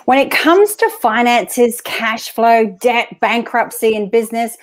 When it comes to finances, cash flow, debt, bankruptcy, and business,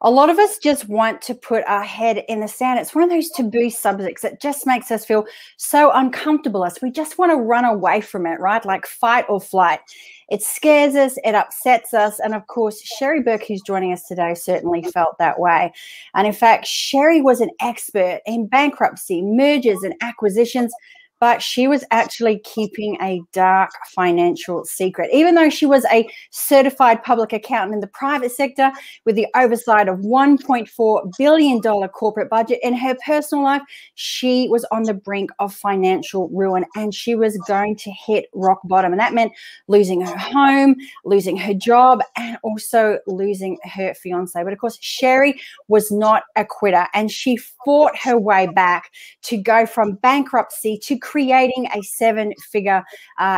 a lot of us just want to put our head in the sand. It's one of those taboo subjects that just makes us feel so uncomfortable. We just want to run away from it, right? Like fight or flight. It scares us, it upsets us. And of course, Sheri Berke, who's joining us today, certainly felt that way. And in fact, Sheri was an expert in bankruptcy, mergers, and acquisitions, but she was actually keeping a dark financial secret. Even though she was a certified public accountant in the private sector with the oversight of $1.4 billion corporate budget, in her personal life, she was on the brink of financial ruin and she was going to hit rock bottom. And that meant losing her home, losing her job, and also losing her fiance. But of course, Sheri was not a quitter and she fought her way back to go from bankruptcy to creating a seven-figure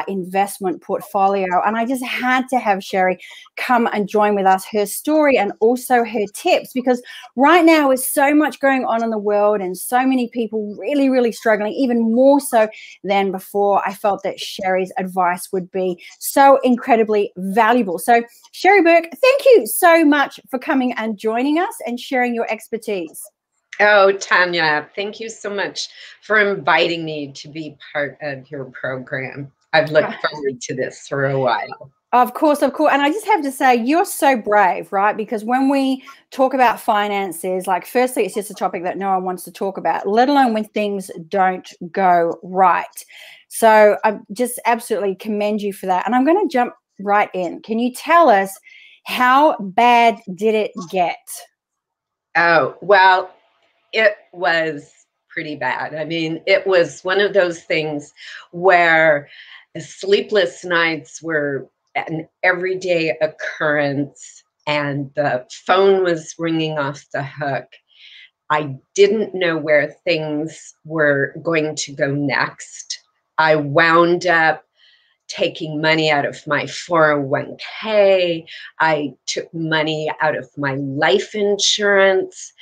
investment portfolio. And I just had to have Sheri come and join with us, her story and also her tips, because right now with so much going on in the world and so many people really, really struggling, even more so than before, I felt that Sheri's advice would be so incredibly valuable. So Sheri Berke, thank you so much for coming and joining us and sharing your expertise. Oh, Tanya, thank you so much for inviting me to be part of your program. I've looked forward to this for a while. Of course, of course. And I just have to say, you're so brave, right? Because when we talk about finances, like firstly, it's just a topic that no one wants to talk about, let alone when things don't go right. So I just absolutely commend you for that. And I'm going to jump right in. Can you tell us, how bad did it get? Oh, well, it was pretty bad. I mean, it was one of those things where sleepless nights were an everyday occurrence and the phone was ringing off the hook. I didn't know where things were going to go next. I wound up taking money out of my 401k. I took money out of my life insurance.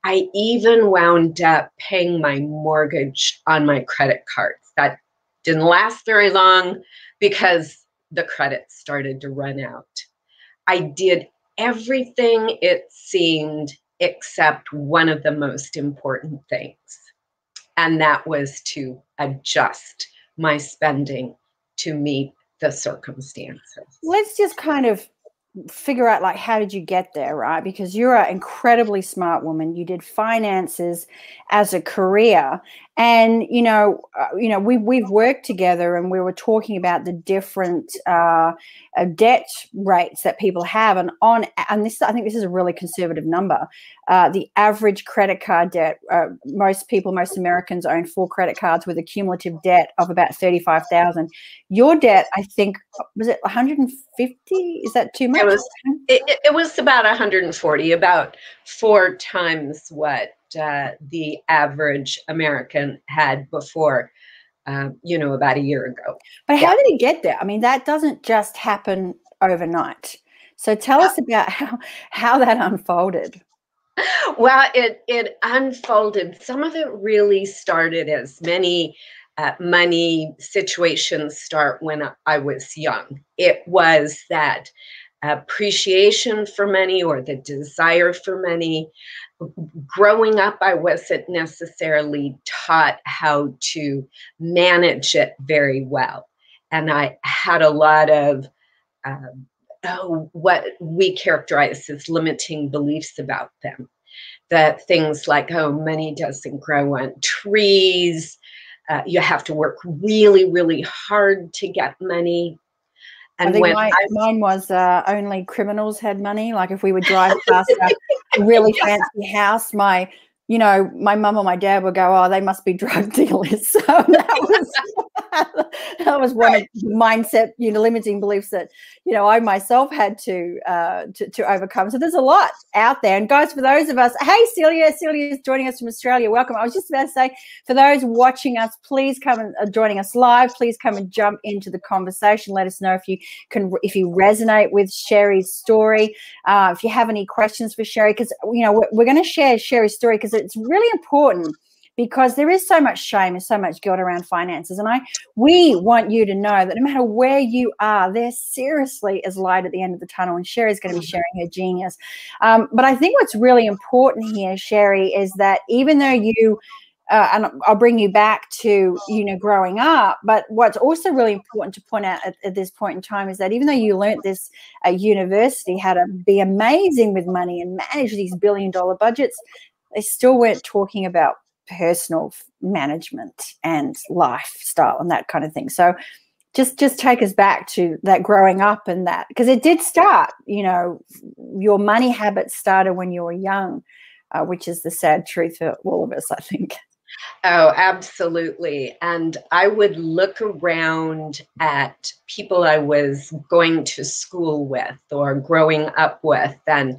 I even wound up paying my mortgage on my credit cards. That didn't last very long because the credit started to run out. I did everything, it seemed, except one of the most important things, and that was to adjust my spending to meet the circumstances. Let's just kind of figure out, like, how did you get there, right? Because you're an incredibly smart woman. You did finances as a career, and we've worked together, and we were talking about the different debt rates that people have, and this, I think this is a really conservative number. The average credit card debt, most Americans own 4 credit cards with a cumulative debt of about $35,000. Your debt, I think, was it 150? Is that too much? It was about 140, about 4 times what the average American had before, about a year ago. But how did he get there? I mean, that doesn't just happen overnight. So tell us about how that unfolded. Well, it unfolded. Some of it really started as many money situations start when I was young. It was that appreciation for money or the desire for money. Growing up, I wasn't necessarily taught how to manage it very well. And I had a lot of what we characterize as limiting beliefs about them. That things like, money doesn't grow on trees. You have to work really, really hard to get money. And I think mine was only criminals had money. Like if we would drive past a really fancy house, my mum or my dad would go, "Oh, they must be drug dealers." So that was one of the mindset, limiting beliefs that I myself had to overcome. So there's a lot out there. And guys, for those of us, hey, Celia is joining us from Australia. Welcome. I was just about to say, for those watching us, please come and joining us live. Please come and jump into the conversation. Let us know if you resonate with Sheri's story. If you have any questions for Sheri, because we're going to share Sheri's story because it's really important because there is so much shame and so much guilt around finances. And we want you to know that no matter where you are, there seriously is light at the end of the tunnel, and Sheri's going to be sharing her genius. But I think what's really important here, Sheri, is that even though you and I'll bring you back to, growing up. But what's also really important to point out at this point in time is that even though you learnt this at university, how to be amazing with money and manage these billion-dollar budgets, they still weren't talking about personal management and lifestyle and that kind of thing. So just take us back to that growing up and that, because it did start, your money habits started when you were young, which is the sad truth for all of us, I think. Oh, absolutely. And I would look around at people I was going to school with or growing up with and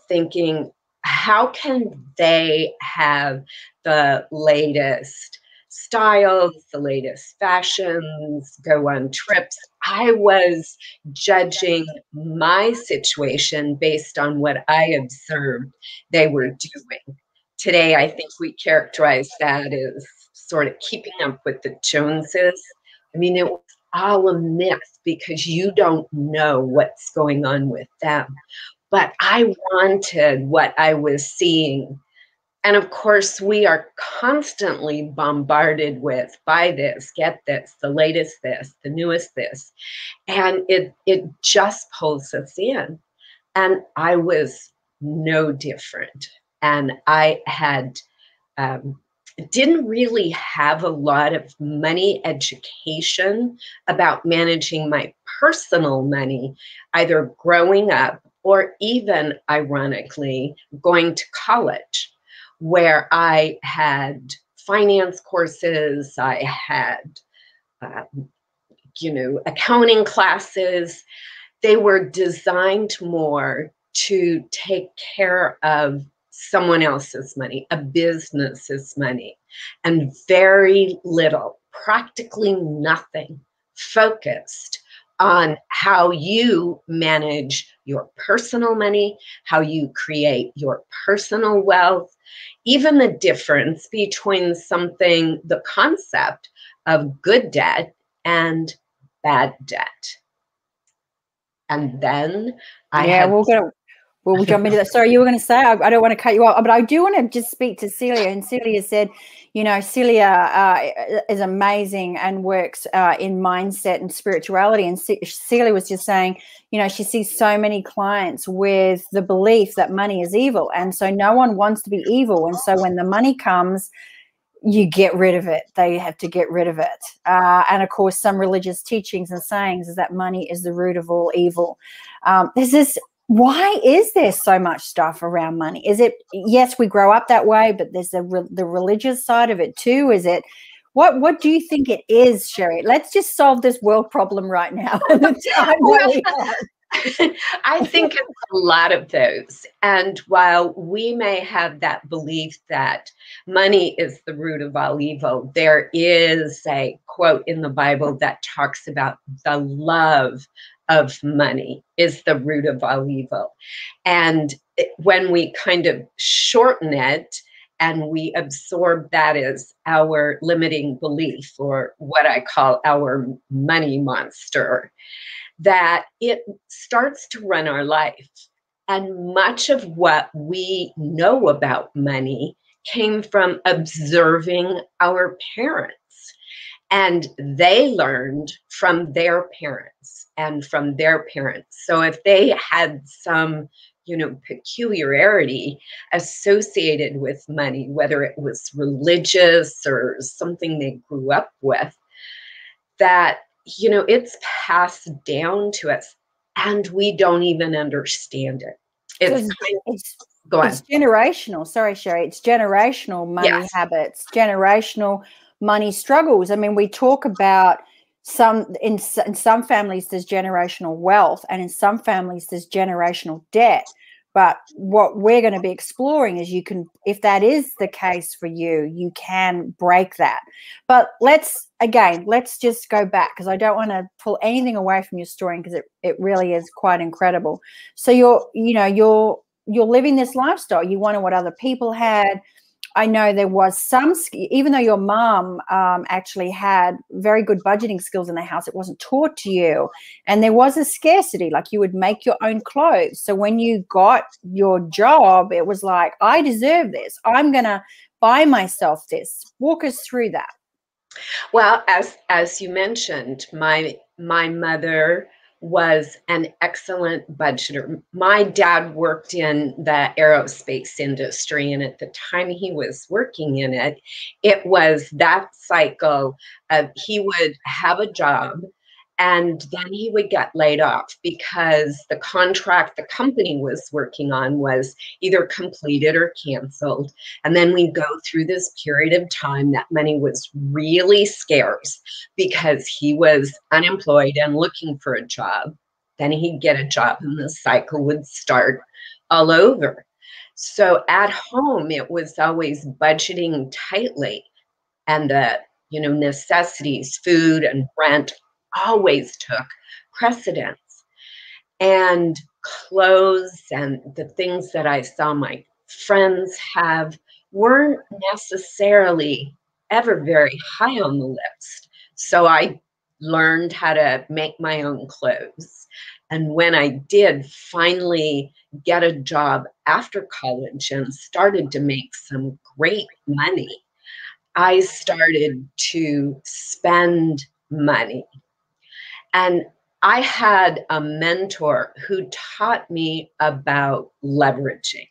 thinking, how can they have the latest styles, the latest fashions, go on trips? I was judging my situation based on what I observed they were doing. Today, I think we characterize that as sort of keeping up with the Joneses. I mean, it was all a myth because you don't know what's going on with them. But I wanted what I was seeing. And of course, we are constantly bombarded by this, get this, the latest this, the newest this. And it just pulls us in. And I was no different. And I didn't really have a lot of money education about managing my personal money, either growing up or even, ironically, going to college, where I had finance courses, I had, accounting classes. They were designed more to take care of someone else's money, a business's money, and very little, practically nothing, focused on how you manage your personal money, how you create your personal wealth, even the difference between the concept of good debt and bad debt. And then we'll jump into that. Sorry, you were going to say, I don't want to cut you off, but I do want to just speak to Celia. And Celia said, Celia is amazing and works in mindset and spirituality. And Celia was just saying, she sees so many clients with the belief that money is evil. And so no one wants to be evil. And so when the money comes, you get rid of it. They have to get rid of it. And of course, some religious teachings and sayings is that money is the root of all evil. Why is there so much stuff around money? Is it, yes, we grow up that way, but there's the religious side of it too. Is it, what do you think it is, Sheri? Let's just solve this world problem right now. I think it's a lot of those. And while we may have that belief that money is the root of all evil, there is a quote in the Bible that talks about the love of money is the root of all evil. And when we kind of shorten it and we absorb that as our limiting belief, or what I call our money monster, that it starts to run our life. And much of what we know about money came from observing our parents. And they learned from their parents and from their parents. So if they had some, peculiarity associated with money, whether it was religious or something they grew up with, that, it's passed down to us and we don't even understand it. It's generational. Sorry, Sheri. It's generational money habits, generational money struggles. I mean, we talk about in some families there's generational wealth, and in some families there's generational debt. But what we're going to be exploring is if that is the case for you, you can break that. But let's just go back, because I don't want to pull anything away from your story, because it really is quite incredible. So you're living this lifestyle. You wanted what other people had. I know there was some, even though your mom actually had very good budgeting skills in the house, it wasn't taught to you. And there was a scarcity, like you would make your own clothes. So when you got your job, it was like, I deserve this. I'm going to buy myself this. Walk us through that. Well, as you mentioned, my mother was an excellent budgeter. My dad worked in the aerospace industry, and at the time he was working in it, it was that cycle of he would have a job and then he would get laid off because the contract the company was working on was either completed or canceled. And then we'd go through this period of time that money was really scarce because he was unemployed and looking for a job. Then he'd get a job and the cycle would start all over. So at home, it was always budgeting tightly, and the necessities, food and rent always took precedence. And clothes and the things that I saw my friends have weren't necessarily ever very high on the list. So I learned how to make my own clothes. And when I did finally get a job after college and started to make some great money, I started to spend money. And I had a mentor who taught me about leveraging,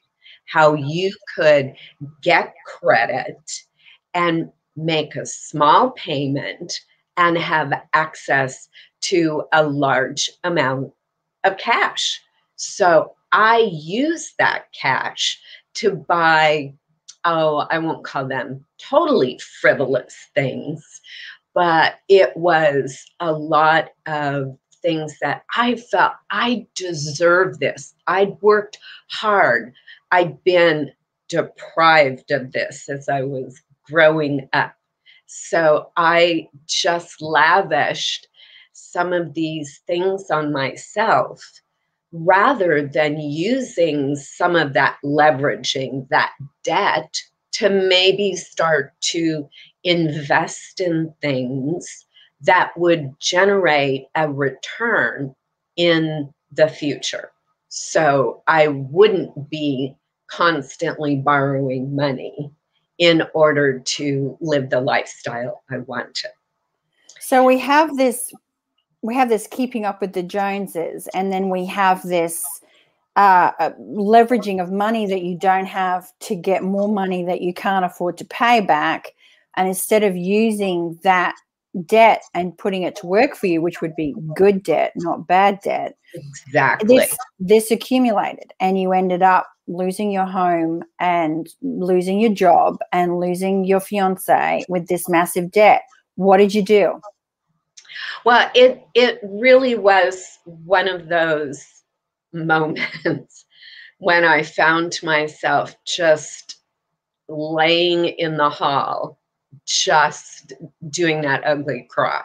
how you could get credit and make a small payment and have access to a large amount of cash. So I used that cash to buy, oh, I won't call them totally frivolous things, but it was a lot of things that I felt I deserve this. I'd worked hard. I'd been deprived of this as I was growing up. So I just lavished some of these things on myself rather than using some of that leveraging, that debt, to maybe start to invest in things that would generate a return in the future. So I wouldn't be constantly borrowing money in order to live the lifestyle I wanted. So we have this keeping up with the Joneses, and then we have this leveraging of money that you don't have to get more money that you can't afford to pay back. And instead of using that debt and putting it to work for you, which would be good debt, not bad debt, exactly, this accumulated, and you ended up losing your home and losing your job and losing your fiance with this massive debt. What did you do? Well, it really was one of those moments when I found myself just laying in the hall, just doing that ugly cry,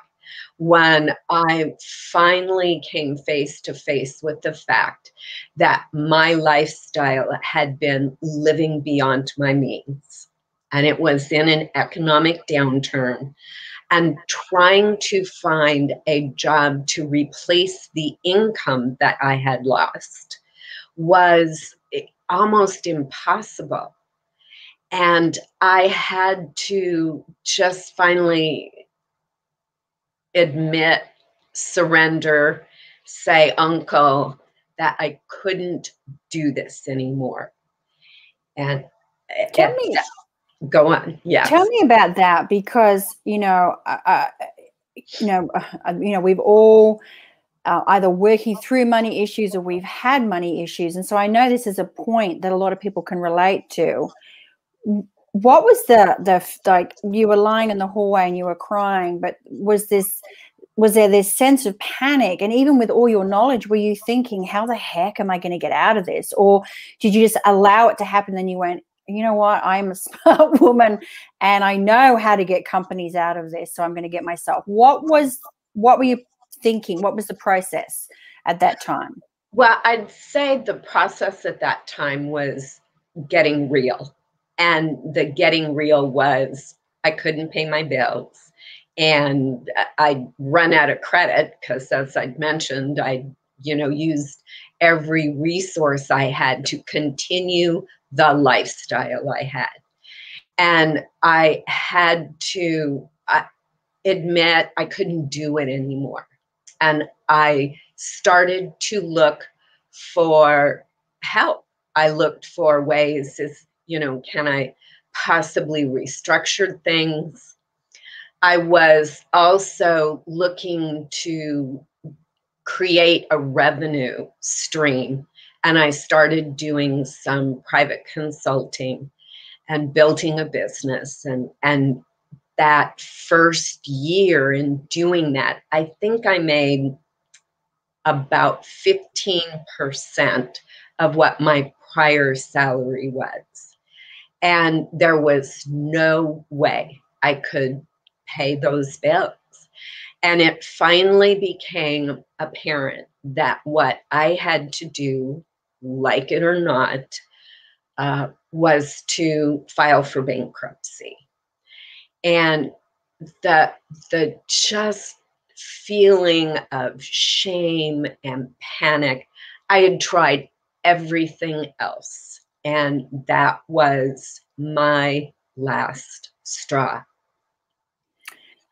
when I finally came face to face with the fact that my lifestyle had been living beyond my means. And it was in an economic downturn, and trying to find a job to replace the income that I had lost was almost impossible. And I had to just finally admit, surrender, say, Uncle, that I couldn't do this anymore. And go on. Yes. Tell me about that, because we've all either working through money issues or we've had money issues, and so I know this is a point that a lot of people can relate to. What was the like, you were lying in the hallway and you were crying, but was there this sense of panic? And even with all your knowledge, were you thinking, how the heck am I going to get out of this? Or did you just allow it to happen? Then you went, you know what, I'm a smart woman and I know how to get companies out of this, so I'm going to get myself. What were you thinking? What was the process at that time? Well, I'd say the process at that time was getting real. And the getting real was I couldn't pay my bills. And I'd run out of credit because, as I'd mentioned, I, used every resource I had to continue the lifestyle I had. And I had to admit I couldn't do it anymore. And I started to look for help. I looked for ways, can I possibly restructure things? I was also looking to create a revenue stream, and I started doing some private consulting and building a business. And that first year in doing that, I think I made about 15% of what my prior salary was. And there was no way I could pay those bills. And it finally became apparent that what I had to do, like it or not, was to file for bankruptcy. And the just feeling of shame and panic, I had tried everything else, and that was my last straw.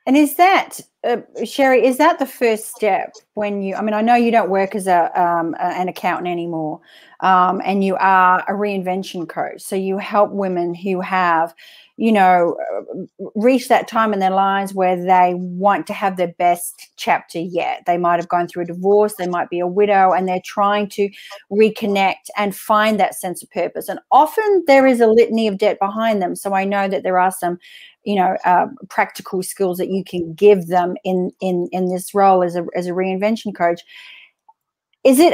And is that, Sheri, is that the first step when you, I mean, I know you don't work as an accountant anymore, and you are a reinvention coach. So you help women who have, reached that time in their lives where they want to have their best chapter yet. They might have gone through a divorce, they might be a widow, and they're trying to reconnect and find that sense of purpose. And often there is a litany of debt behind them. So I know that there are some practical skills that you can give them in this role as a reinvention coach. Is it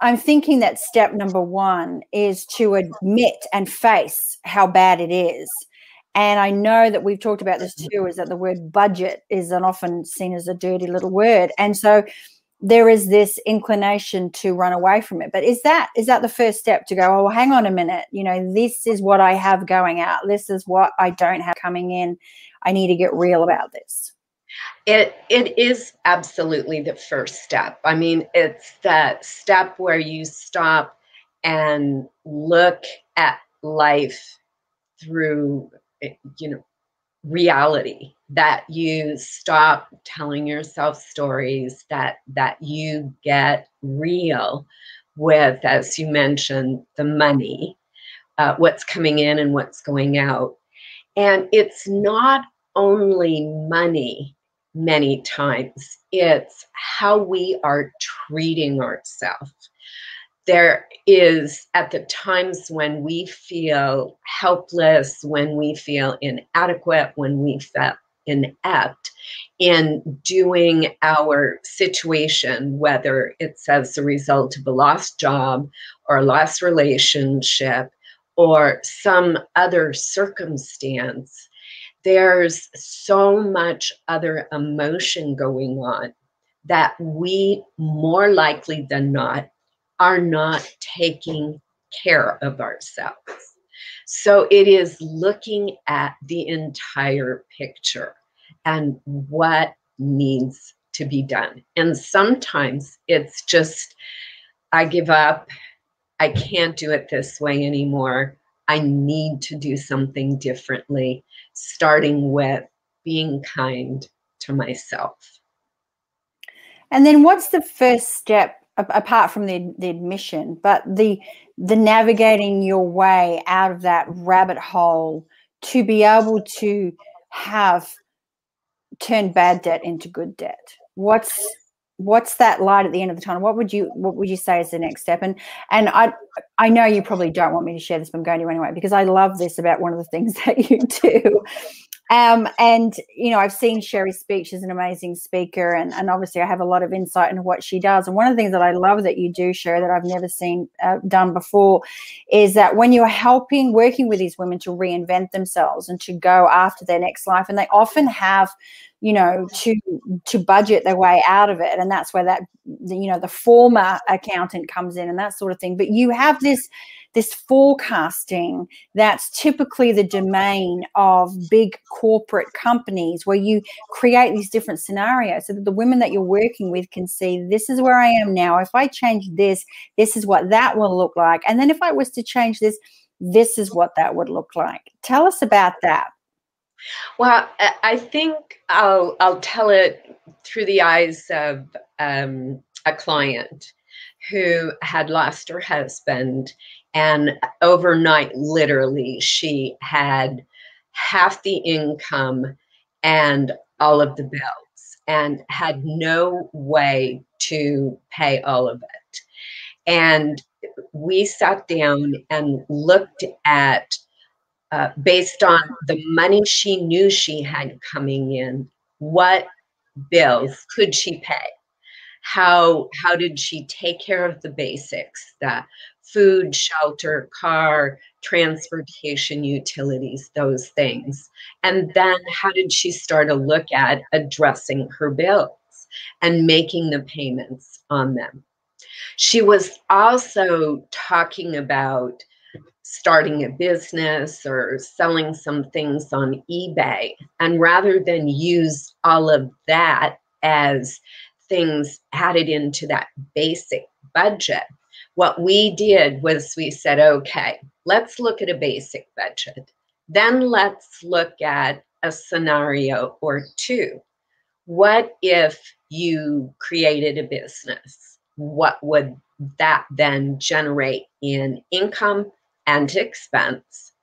I'm thinking that step number one is to admit and face how bad it is. And I know that we've talked about this too, is that the word budget is often seen as a dirty little word. And so there is this inclination to run away from it. But is that the first step to go, oh, hang on a minute, this is what I have going out. This is what I don't have coming in. I need to get real about this. It is absolutely the first step. I mean, it's that step where you stop and look at life through, reality, that you stop telling yourself stories, that you get real with, as you mentioned, the money, what's coming in and what's going out. And it's not only money many times, it's how we are treating ourselves. There is, at the times when we feel helpless, when we feel inadequate, when we feel inept in doing our situation, whether it's as a result of a lost job or a lost relationship or some other circumstance, there's so much other emotion going on that we, more likely than not, are not taking care of ourselves. So it is looking at the entire picture and what needs to be done. And sometimes it's just, I give up. I can't do it this way anymore. I need to do something differently, starting with being kind to myself. And then what's the first step, apart from the admission, but the navigating your way out of that rabbit hole to be able to have turned bad debt into good debt? What's that light at the end of the tunnel? What would you say is the next step? And I know you probably don't want me to share this, but I'm going to anyway, because I love this about one of the things that you do. And, I've seen Sheri speak. She's an amazing speaker. And obviously I have a lot of insight into what she does. And one of the things that I love that you do, Sheri, that I've never seen done before, is that when you're working with these women to reinvent themselves and to go after their next life, and they often have, to budget their way out of it. And that's where that the former accountant comes in and that sort of thing. But you have this forecasting that's typically the domain of big corporate companies, where you create these different scenarios so that the women that you're working with can see, this is where I am now. If I change this, this is what that will look like. And then if I was to change this, this is what that would look like. Tell us about that. Well, I think I'll tell it through the eyes of a client who had lost her husband, and overnight, literally, she had half the income and all of the bills and had no way to pay all of it. And we sat down and looked at, based on the money she knew she had coming in, what bills could she pay? How did she take care of the basics, the food, shelter, car, transportation, utilities, those things? And then how did she start to look at addressing her bills and making the payments on them? She was also talking about starting a business or selling some things on eBay. And rather than use all of that as things added into that basic budget, what we did was we said, okay, let's look at a basic budget. Then let's look at a scenario or two. What if you created a business? What would that then generate in income and expense?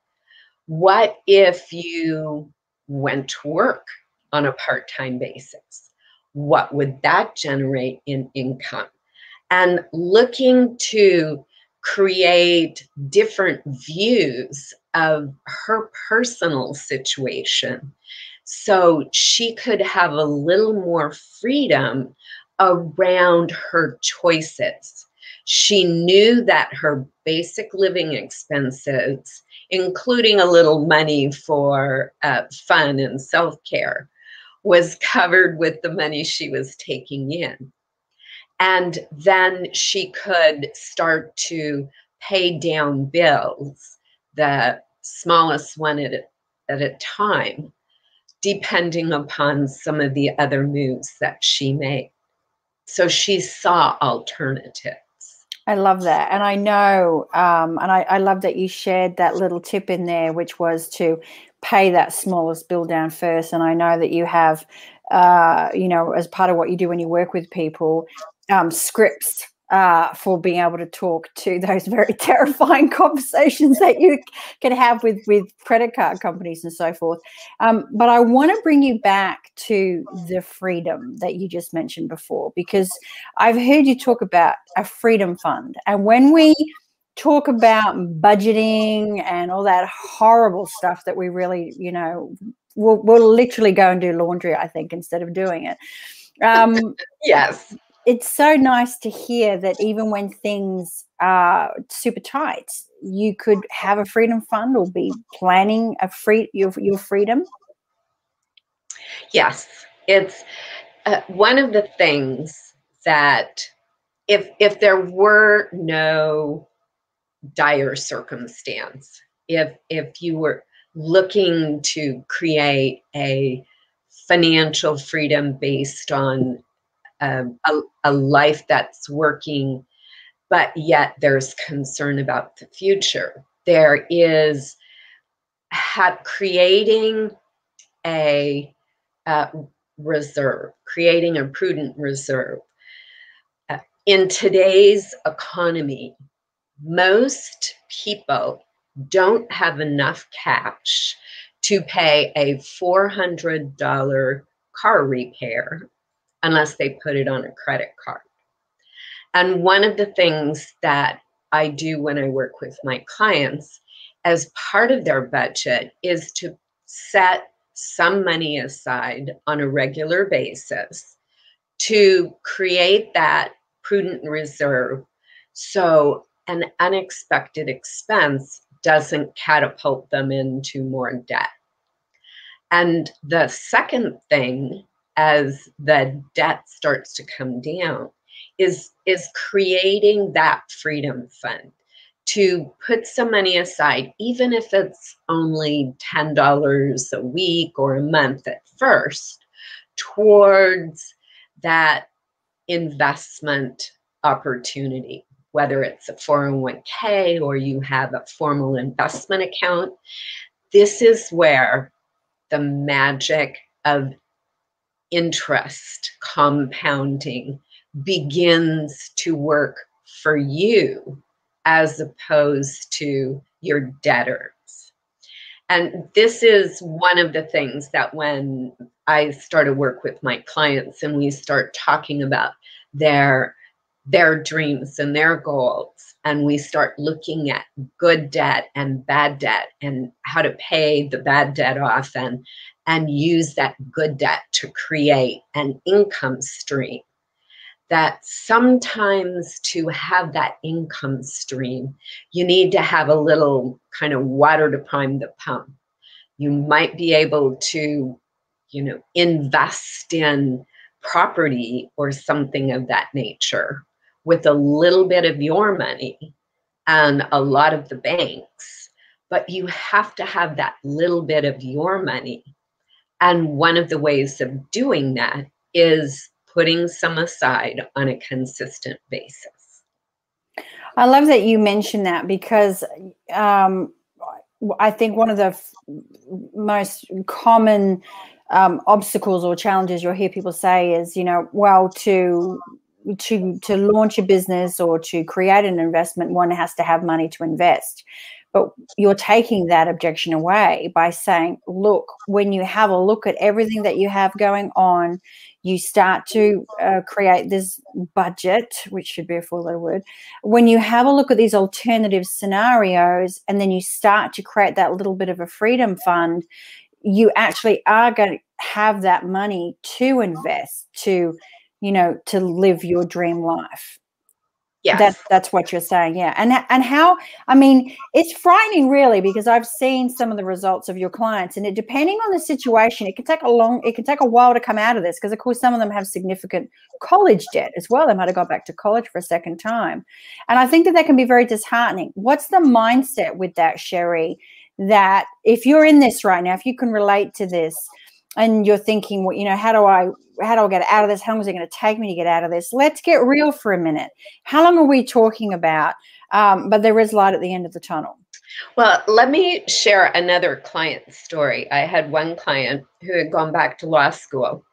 What if you went to work on a part-time basis? What would that generate in income? And looking to create different views of her personal situation so she could have a little more freedom around her choices. She knew that her basic living expenses, including a little money for fun and self-care, was covered with the money she was taking in. And then she could start to pay down bills, the smallest one at a time, depending upon some of the other moves that she made. So she saw alternatives. I love that. And I know, and I love that you shared that little tip in there, which was to pay that smallest bill down first. And I know that you have, as part of what you do when you work with people, scripts for being able to talk to those very terrifying conversations that you can have with credit card companies and so forth. But I want to bring you back to the freedom that you just mentioned before, because I've heard you talk about a freedom fund. And when we talk about budgeting and all that horrible stuff that we really, we'll literally go and do laundry, I think, instead of doing it. Yes. It's so nice to hear that even when things are super tight, you could have a freedom fund or be planning your freedom. Yes, it's one of the things that if there were no dire circumstance, if you were looking to create a financial freedom based on a life that's working, but yet there's concern about the future, there is creating a reserve, creating a prudent reserve. In today's economy, most people don't have enough cash to pay a $400 car repair unless they put it on a credit card. And one of the things that I do when I work with my clients as part of their budget is to set some money aside on a regular basis to create that prudent reserve so an unexpected expense doesn't catapult them into more debt. And the second thing, as the debt starts to come down, is creating that freedom fund to put some money aside, even if it's only $10 a week or a month at first, towards that investment opportunity, whether it's a 401k or you have a formal investment account. This is where the magic of interest compounding begins to work for you as opposed to your debtors. And this is one of the things that when I start to work with my clients and we start talking about their dreams and their goals, and we start looking at good debt and bad debt and how to pay the bad debt off and use that good debt to create an income stream, that sometimes to have that income stream, you need to have a little kind of water to prime the pump. You might be able to, invest in property or something of that nature with a little bit of your money and a lot of the bank's, but you have to have that little bit of your money. And one of the ways of doing that is putting some aside on a consistent basis. I love that you mentioned that, because I think one of the most common obstacles or challenges you'll hear people say is, well, to launch a business or to create an investment, one has to have money to invest. But you're taking that objection away by saying, look, when you have a look at everything that you have going on, you start to create this budget, which should be a four-letter word. When you have a look at these alternative scenarios and then you start to create that little bit of a freedom fund, you actually are going to have that money to invest, to live your dream life. Yes. That's what you're saying. Yeah. And how, I mean, it's frightening really, because I've seen some of the results of your clients, and depending on the situation, it can take a while to come out of this, because of course some of them have significant college debt as well. They might have got back to college for a second time. And I think that can be very disheartening. What's the mindset with that, Sheri, that if you're in this right now, if you can relate to this, and you're thinking, well, how do I get out of this? How long is it going to take me to get out of this? Let's get real for a minute. How long are we talking about? But there is light at the end of the tunnel. Well, let me share another client story. I had one client who had gone back to law school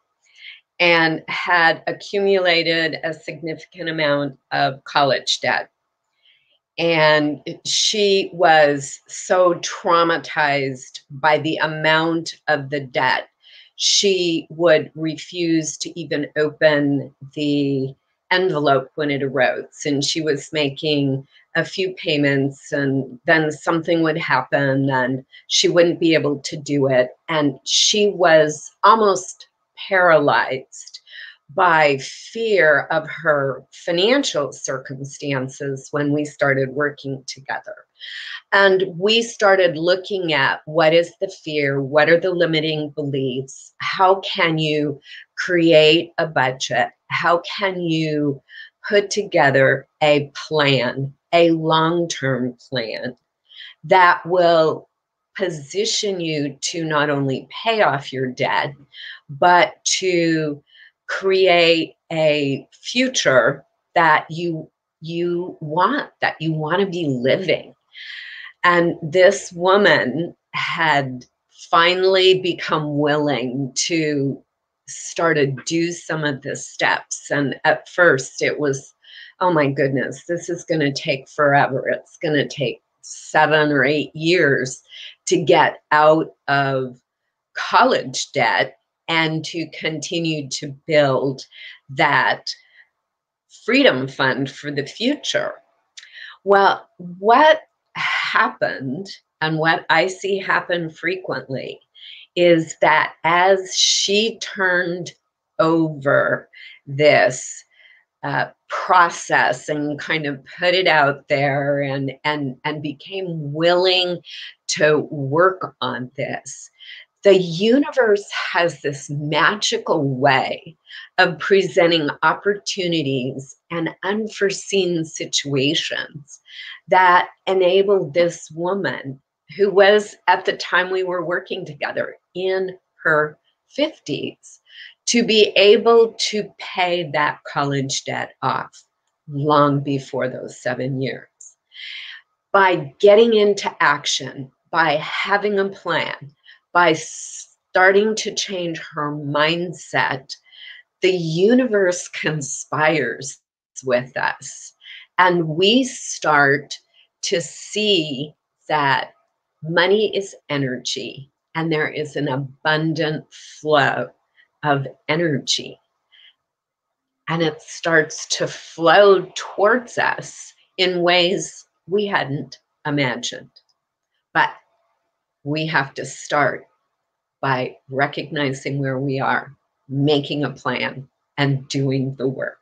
and had accumulated a significant amount of college debt. And she was so traumatized by the amount of the debt, she would refuse to even open the envelope when it arose. And she was making a few payments, and then something would happen and she wouldn't be able to do it. And she was almost paralyzed by fear of her financial circumstances when we started working together. And we started looking at what is the fear, what are the limiting beliefs, how can you create a budget, how can you put together a plan, a long-term plan that will position you to not only pay off your debt, but to create a future that you want to be living. And this woman had finally become willing to start to do some of the steps. And at first it was, oh my goodness, this is going to take forever. It's going to take 7 or 8 years to get out of college debt and to continue to build that freedom fund for the future. Well, what happened, and what I see happen frequently, is that as she turned over this process and kind of put it out there and became willing to work on this, The universe has this magical way of presenting opportunities and unforeseen situations that enabled this woman, who was at the time we were working together in her 50s, to be able to pay that college debt off long before those 7 years. By getting into action, by having a plan, by starting to change her mindset, the universe conspires with us. And we start to see that money is energy, and there is an abundant flow of energy. And it starts to flow towards us in ways we hadn't imagined. But we have to start by recognizing where we are, making a plan, and doing the work.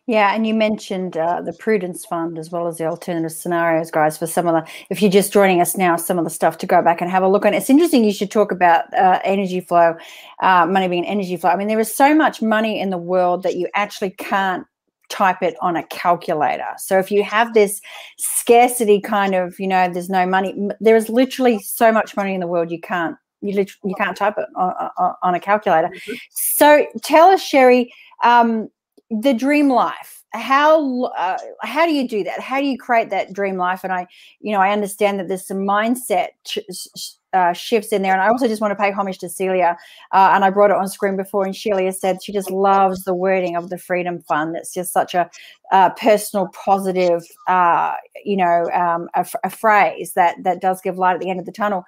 Yeah, and you mentioned the Prudence Fund as well as the alternative scenarios, guys, for some of the, if you're just joining us now, some of the stuff to go back and have a look at. It's interesting you should talk about energy flow, money being energy flow. I mean, there is so much money in the world that you actually can't type it on a calculator. So if you have this scarcity kind of, there's no money, there is literally so much money in the world you can't type it on a calculator. Mm-hmm. So tell us, Sheri, the dream life, how do you do that? How do you create that dream life? And I understand that there's some mindset shifts in there. And I also just want to pay homage to Celia, and I brought it on screen before, and Celia said she just loves the wording of the Freedom Fund. It's just such a personal, positive, a phrase that does give light at the end of the tunnel.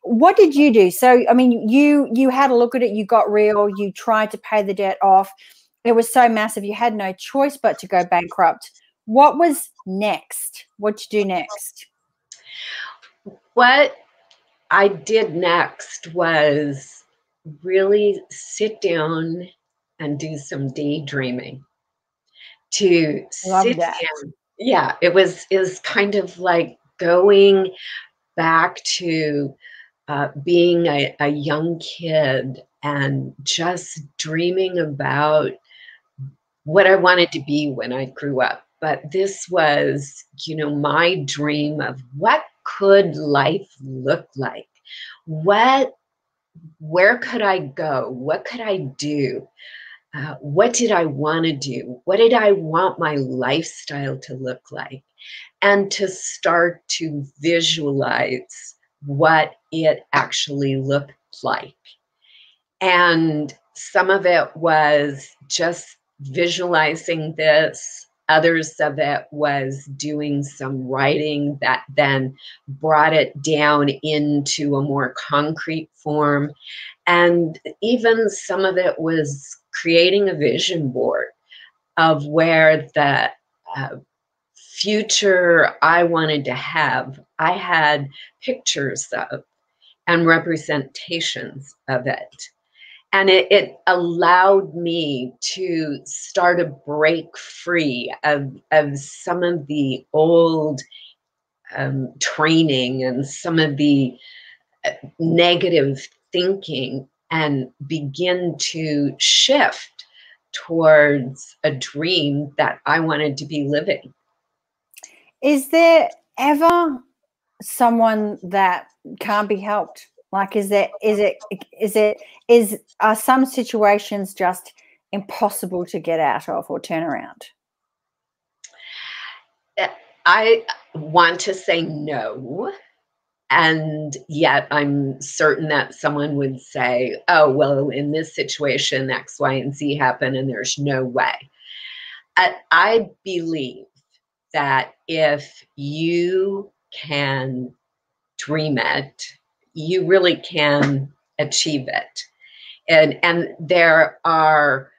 What did you do? So, I mean, you had a look at it, you got real, you tried to pay the debt off. It was so massive, you had no choice but to go bankrupt. What was next? What did you do next? What I did next was really sit down and do some daydreaming. To sit down. Yeah, it was kind of like going back to being a young kid and just dreaming about what I wanted to be when I grew up. But this was, my dream of what could life look like? Where could I go? What could I do? What did I want to do? What did I want my lifestyle to look like? And to start to visualize what it actually looked like. And some of it was just visualizing this. Others of it was doing some writing that then brought it down into a more concrete form. And even some of it was creating a vision board of where the future I wanted to have, I had pictures of and representations of it. And it allowed me to start to break free of some of the old training and some of the negative thinking and begin to shift towards a dream that I wanted to be living. Is there ever someone that can't be helped? Like, are some situations just impossible to get out of or turn around? I want to say no. And yet I'm certain that someone would say, oh, well, in this situation, X, Y, and Z happen, and there's no way. I believe that if you can dream it, you really can achieve it. And there are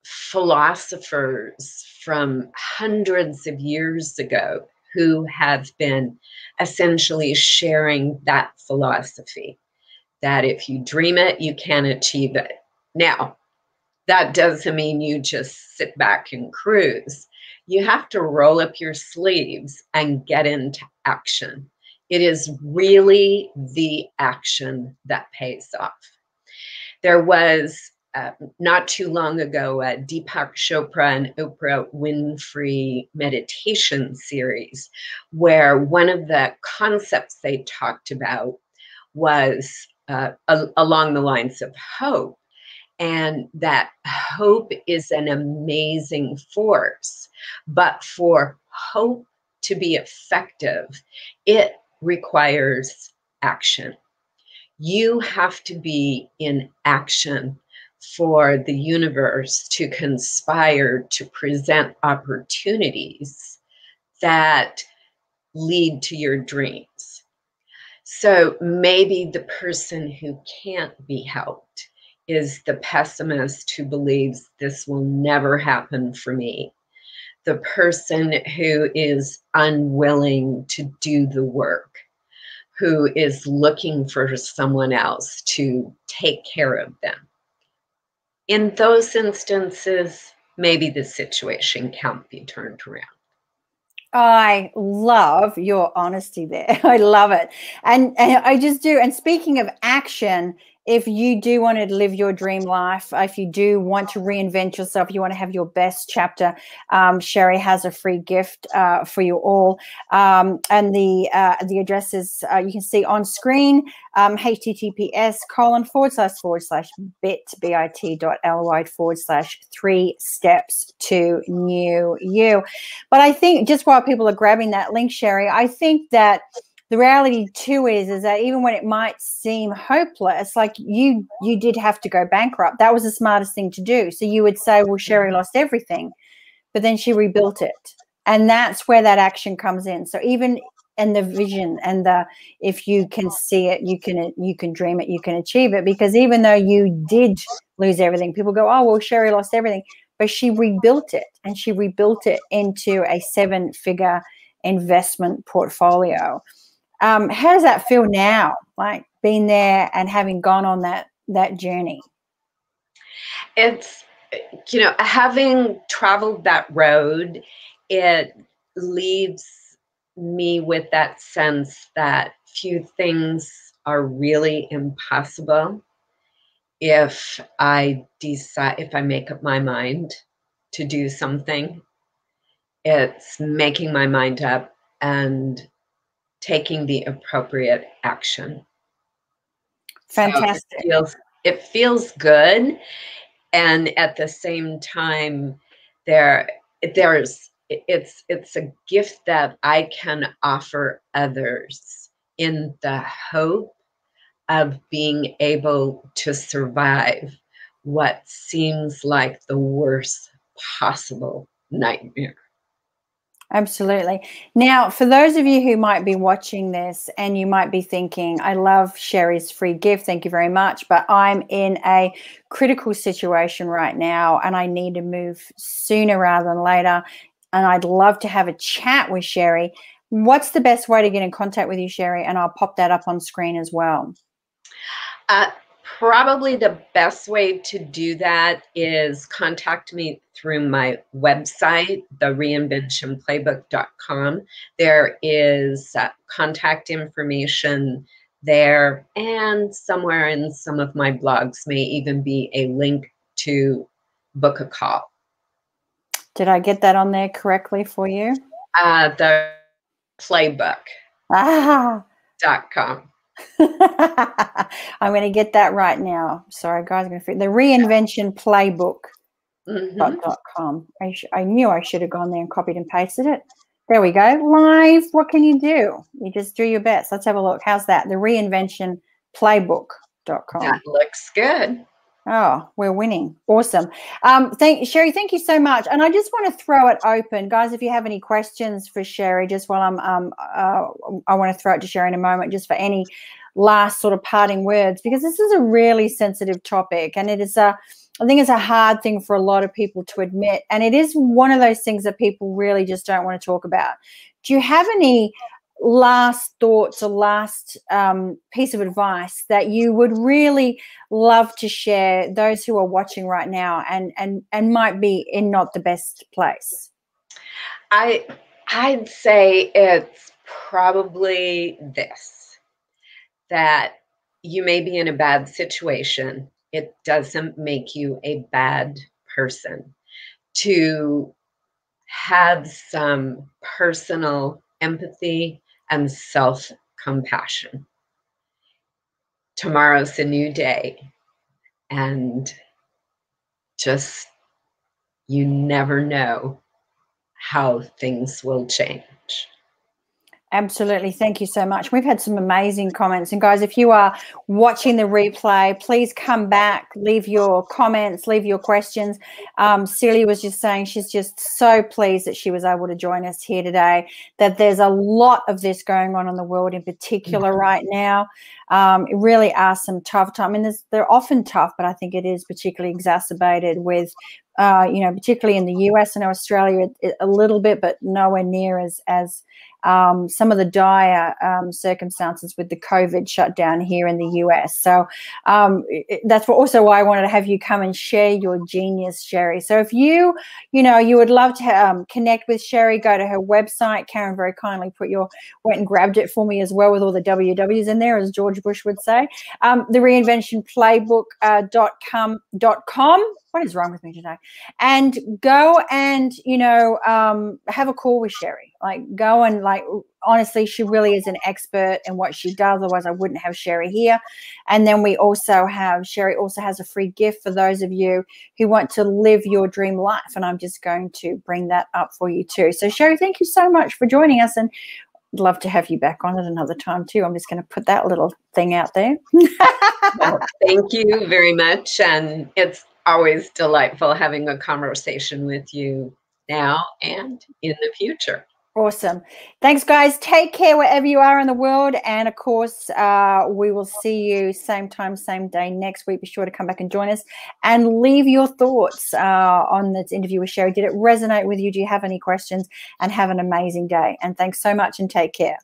philosophers from hundreds of years ago who have been essentially sharing that philosophy, that if you dream it, you can achieve it. Now, that doesn't mean you just sit back and cruise. You have to roll up your sleeves and get into action. It is really the action that pays off. There was not too long ago a Deepak Chopra and Oprah Winfrey meditation series where one of the concepts they talked about was along the lines of hope, and that hope is an amazing force. But for hope to be effective, it requires action. You have to be in action for the universe to conspire to present opportunities that lead to your dreams. So maybe the person who can't be helped is the pessimist who believes this will never happen for me. The person who is unwilling to do the work, who is looking for someone else to take care of them. In those instances, maybe the situation can't be turned around. I love your honesty there. I love it. And I just do. And speaking of action, if you do want to live your dream life, if you do want to reinvent yourself, you want to have your best chapter, Sheri has a free gift for you all. And the address is, you can see on screen, https://bit.ly/3 steps to new you. But I think just while people are grabbing that link, Sheri, I think that the reality too is that even when it might seem hopeless, like you did have to go bankrupt. That was the smartest thing to do. So you would say, well, Sheri lost everything, but then she rebuilt it. And that's where that action comes in. So even in the vision and if you can see it, you can dream it, you can achieve it. Because even though you did lose everything, people go, oh, well, Sheri lost everything. But she rebuilt it, and she rebuilt it into a 7-figure investment portfolio. How does that feel now, like being there and having gone on that journey? It's, having traveled that road, it leaves me with that sense that few things are really impossible if I make up my mind to do something. It's making my mind up and taking the appropriate action. Fantastic. So it feels good, and at the same time, it's a gift that I can offer others in the hope of being able to survive what seems like the worst possible nightmare. Absolutely. Now, for those of you who might be watching this and you might be thinking, I love Sheri's free gift, thank you very much, but I'm in a critical situation right now and I need to move sooner rather than later, and I'd love to have a chat with Sheri. What's the best way to get in contact with you, Sheri? And I'll pop that up on screen as well. Probably the best way to do that is contact me through my website, thereinventionplaybook.com. There is contact information there, and somewhere in some of my blogs may even be a link to book a call. Did I get that on there correctly for you? The playbook.com. I'm going to get that right now. Sorry, guys. I'm going to the reinvention playbook.com. I knew I should have gone there and copied and pasted it. There we go. Live. What can you do? You just do your best. Let's have a look. How's that? The reinvention playbook.com. That looks good. Oh, we're winning. Awesome. Sheri, thank you so much. And I just want to throw it open. Guys, if you have any questions for Sheri, just while I want to throw it to Sheri in a moment, just for any last sort of parting words, because this is a really sensitive topic, and it is I think it's a hard thing for a lot of people to admit. And it is one of those things that people really just don't want to talk about. Do you have any last thoughts or last piece of advice that you would really love to share those who are watching right now and might be in not the best place? I'd say it's probably this, that you may be in a bad situation. It doesn't make you a bad person. To have some personal empathy and self-compassion. Tomorrow's a new day, and just, you never know how things will change. Absolutely. Thank you so much. We've had some amazing comments. And guys, if you are watching the replay, please come back, leave your comments, leave your questions. Celia was just saying she's just so pleased that she was able to join us here today, that there's a lot of this going on in the world in particular right now. It really are some tough times. I mean, they're often tough, but I think it is particularly exacerbated with, you know, particularly in the US and Australia, a little bit, but nowhere near as some of the dire circumstances with the COVID shutdown here in the US. So that's also why I wanted to have you come and share your genius, Sheri. So if you would love to connect with Sheri, go to her website. Karen very kindly went and grabbed it for me as well, with all the WWs in there, as George Bush would say. The reinventionplaybook.com. What is wrong with me today? And go and, have a call with Sheri. Like, go and, like, honestly, she really is an expert in what she does. Otherwise, I wouldn't have Sheri here. And then Sheri also has a free gift for those of you who want to live your dream life. And I'm just going to bring that up for you too. So Sheri, thank you so much for joining us, and I'd love to have you back on at another time too. I'm just going to put that little thing out there. Well, thank you very much. And it's always delightful having a conversation with you now and in the future. Awesome. Thanks, guys. Take care wherever you are in the world. And of course, we will see you same time, same day next week. Be sure to come back and join us and leave your thoughts on this interview with Sheri. Did it resonate with you? Do you have any questions? And have an amazing day. And thanks so much, and take care.